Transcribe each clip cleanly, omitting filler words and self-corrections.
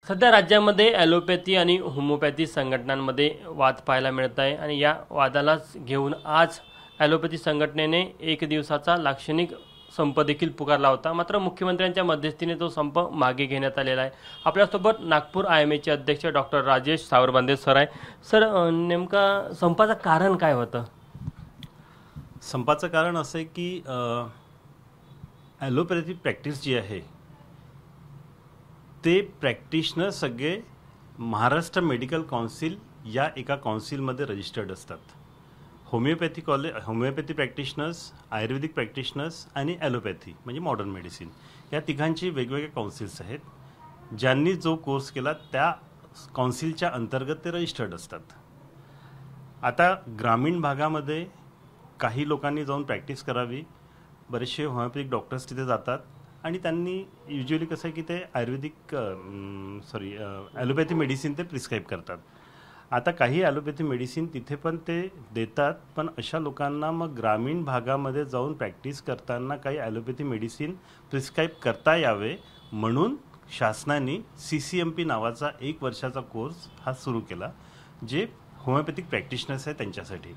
सध्या राज्यामध्ये ॲलोपॅथी आणि होमिओपॅथी संघटनांमध्ये वाद पाहायला मिळत आहे आणि या वादालाच घेऊन आज ॲलोपॅथी संघटनेने एक दिवसाचा लाक्षणिक संप देखील पुकारला होता। मात्र मुख्यमंत्र्यांच्या मध्यस्थीने तो संप मागे घेण्यात आलेला आहे। आपल्यासोबत नागपूर IMAचे अध्यक्ष डॉक्टर राजेश सावरबांदे सर आहे। सर, नेमका संपाचं कारण काय होतं? संपाचं कारण असं आहे की ॲलोपॅथी प्रॅक्टिस जी आहे ते प्रॅक्टिशनर सगळे महाराष्ट्र मेडिकल काउन्सिल या एका काउन्सिलमध्ये रजिस्टर्ड असतात। होमिओपॅथी प्रॅक्टिशनर्स, आयुर्वेदिक प्रॅक्टिशनर्स आणि ॲलोपॅथी म्हणजे मॉडर्न मेडिसिन या तिघांची वेगवेगळे काउन्सिल्स आहेत। ज्यांनी जो कोर्स केला त्या काउन्सिलच्या अंतर्गत ते रजिस्टर्ड असतात। आता ग्रामीण भागामध्ये काही लोकांनी जाऊन प्रॅक्टिस करावी, बरेचसे होमिओपॅथिक डॉक्टर्स तिथे जातात आणि त्यांनी युजली कसं आहे की ते ॲलोपॅथी मेडिसिन ते प्रिस्क्राईब करतात। आता काही ॲलोपॅथी मेडिसिन तिथे पण ते देतात, पण अशा लोकांना मग ग्रामीण भागामध्ये जाऊन प्रॅक्टिस करताना काही ॲलोपॅथी मेडिसिन प्रिस्क्राईब करता यावे म्हणून शासनाने CCMP नावाचा 1 वर्षाचा कोर्स हा सुरू केला, जे होमिओपॅथिक प्रॅक्टिशनर्स आहे त्यांच्यासाठी।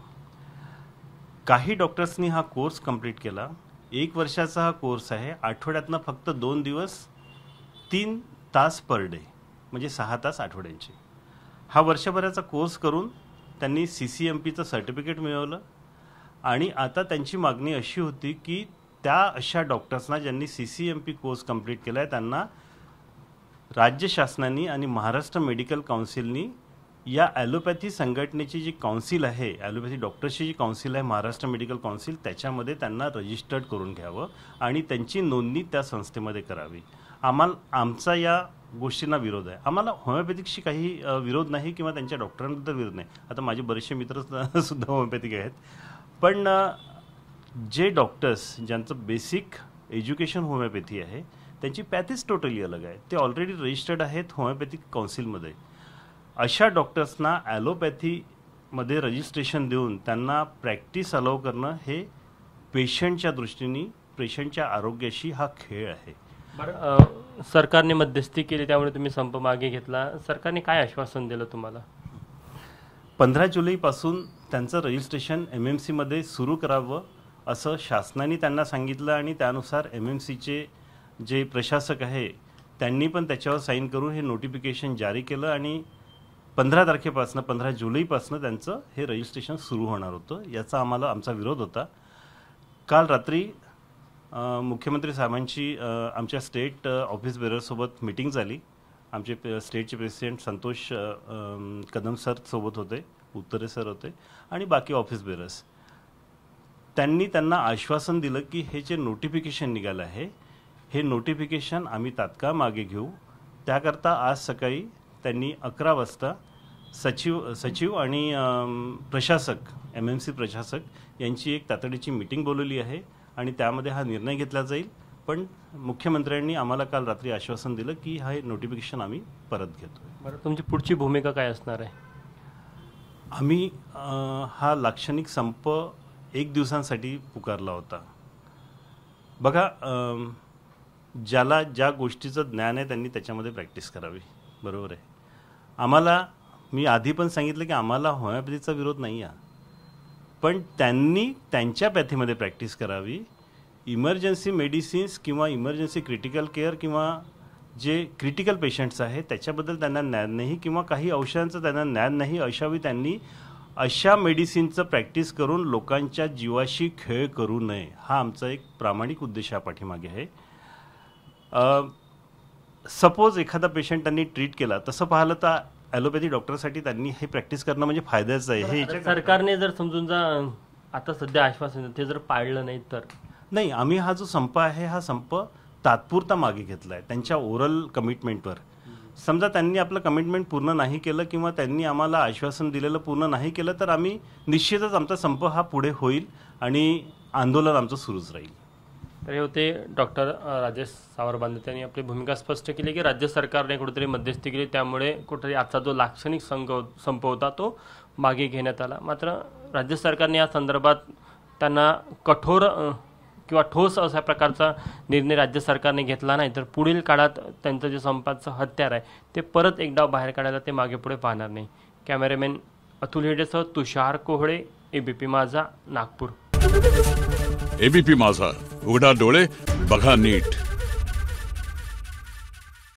काही डॉक्टर्सनी हा कोर्स कंप्लीट केला। 1 वर्षाचा हा कोर्स आहे। आठवड्यातनं फक्त 2 दिवस 3 तास पर डे म्हणजे 6 तास आठवड्यांचे। हा वर्षभराचा कोर्स करून त्यांनी CCMPचं सर्टिफिकेट मिळवलं आणि आता त्यांची मागणी अशी होती की त्या अशा डॉक्टर्सना ज्यांनी CCMP कोर्स कंप्लीट केला आहे त्यांना राज्य शासनाने आणि महाराष्ट्र मेडिकल काउन्सिलनी या ॲलोपॅथी संघटनेची जी काउन्सिल आहे, ॲलोपॅथी डॉक्टर्सची जी काउन्सिल आहे महाराष्ट्र मेडिकल काउन्सिल, त्याच्यामध्ये त्यांना रजिस्टर्ड करून घ्यावं आणि त्यांची नोंदणी त्या संस्थेमध्ये करावी। आमचा या गोष्टींना विरोध आहे। आम्हाला होमिओपॅथिकशी काही विरोध नाही किंवा त्यांच्या डॉक्टरांबद्दल विरोध नाही। आता माझे बरेचसे मित्र सुद्धा होमिओपॅथिक आहेत, पण जे डॉक्टर्स ज्यांचं बेसिक एज्युकेशन होमिओपॅथी आहे त्यांची पॅथीच टोटली अलग आहे। ते ऑलरेडी रजिस्टर्ड आहेत होमिओपॅथिक काउन्सिलमध्ये। अशा डॉक्टर्सना ॲलोपॅथीमध्ये रजिस्ट्रेशन देऊन त्यांना प्रॅक्टिस अलाउ करणं हे पेशंटच्या दृष्टीने, पेशंटच्या आरोग्याशी हा खेळ आहे। बरं, सरकारने मध्यस्थी केली त्यामुळे तुम्ही संप मागे घेतला। सरकारने काय आश्वासन दिलं तुम्हाला? 15 जुलैपासून त्यांचं रजिस्ट्रेशन MMCमध्ये सुरू करावं असं शासनाने त्यांना सांगितलं आणि त्यानुसार MMCचे जे प्रशासक आहे त्यांनी पण त्याच्यावर साईन करून हे नोटिफिकेशन जारी केलं आणि 15 जुलैपासून त्यांचं हे रजिस्ट्रेशन सुरू होणार होतं। याचा आमचा विरोध होता। काल रात्री मुख्यमंत्री साहेबांची आमच्या स्टेट ऑफिस बेररसोबत मीटिंग झाली। आमचे स्टेटचे प्रेसिडेंट संतोष कदम सर सोबत होते, उत्तरे सर होते आणि बाकी ऑफिस बेरर्स। त्यांना आश्वासन दिलं की हे जे नोटिफिकेशन निघालं आहे हे नोटिफिकेशन आम्ही तात्काळ मागे घेऊ। त्याकरता आज सकाळी त्यांनी 11 वाजता सचिव आणि प्रशासक, MMC प्रशासक यांची एक तातडीची मीटिंग बोलवली आहे आणि त्यामध्ये हा निर्णय घेतला जाईल। पण मुख्यमंत्र्यांनी आम्हाला काल रात्री आश्वासन दिलं की हा नोटिफिकेशन आम्ही परत घेतो। बरं, तुमची पुढची भूमिका काय असणार आहे? आम्ही हा लाक्षणिक संप 1 दिवसांसाठी पुकारला होता। बघा, ज्याला ज्या गोष्टीचं ज्ञान आहे त्यांनी त्याच्यामध्ये प्रॅक्टिस करावी, बरोबर आहे। मी आधी पण सांगितलं की आम्हाला होमिओपॅथीचा विरोध नाही आहे, पण त्यांनी त्यांच्या पॅथीमध्ये प्रॅक्टिस करावी। इमर्जन्सी मेडिसिन्स किंवा इमर्जन्सी क्रिटिकल केअर किंवा जे क्रिटिकल पेशंट्स आहेत त्याच्याबद्दल त्यांना ज्ञान नाही किंवा काही औषधांचं त्यांना ज्ञान नाही, अशावेळी त्यांनी अशा मेडिसिनचं प्रॅक्टिस करून लोकांच्या जीवाशी खेळ करू नये। हा आमचा एक प्रामाणिक उद्देश या पाठीमागे आहे। सपोज एखादा पेशंट त्यांनी ट्रीट केला, तसं पाहिलं तर ॲलोपॅथी डॉक्टरसाठी त्यांनी हे प्रॅक्टिस करणं म्हणजे फायद्याचं आहे। हे सरकारने जर समजून आता सध्या आश्वासन ते जर पाळलं नाही तर नाही, आम्ही हा जो संप आहे हा संप तात्पुरता मागे घेतला आहे त्यांच्या ओरल कमिटमेंटवर। समजा त्यांनी आपलं कमिटमेंट पूर्ण नाही केलं किंवा त्यांनी आम्हाला आश्वासन दिलेलं पूर्ण नाही केलं तर आम्ही निश्चितच आमचा संप हा पुढे होईल आणि आंदोलन आमचं सुरूच राहील। तर हे होते डॉक्टर राजेश सावरबांदे। त्यांनी आपली भूमिका स्पष्ट केली की राज्य सरकारने कुठेतरी मध्यस्थी केली, त्यामुळे कुठेतरी आजचा जो लाक्षणिक संप होता तो मागे घेण्यात आला। मात्र राज्य सरकारने या संदर्भात त्यांना कठोर किंवा ठोस अशा प्रकारचा निर्णय राज्य सरकारने घेतला नाही तर पुढील काळात त्यांचं जे संपाचं हत्यार आहे ते परत एकदा बाहेर काढायला ते मागे पुढे पाहणार नाही. कॅमेरामॅन अतुल हेडेसह तुषार कोहळे, एबीपी माझा, नागपूर. एबीपी माझा, उघडा डोळे बघा नीट.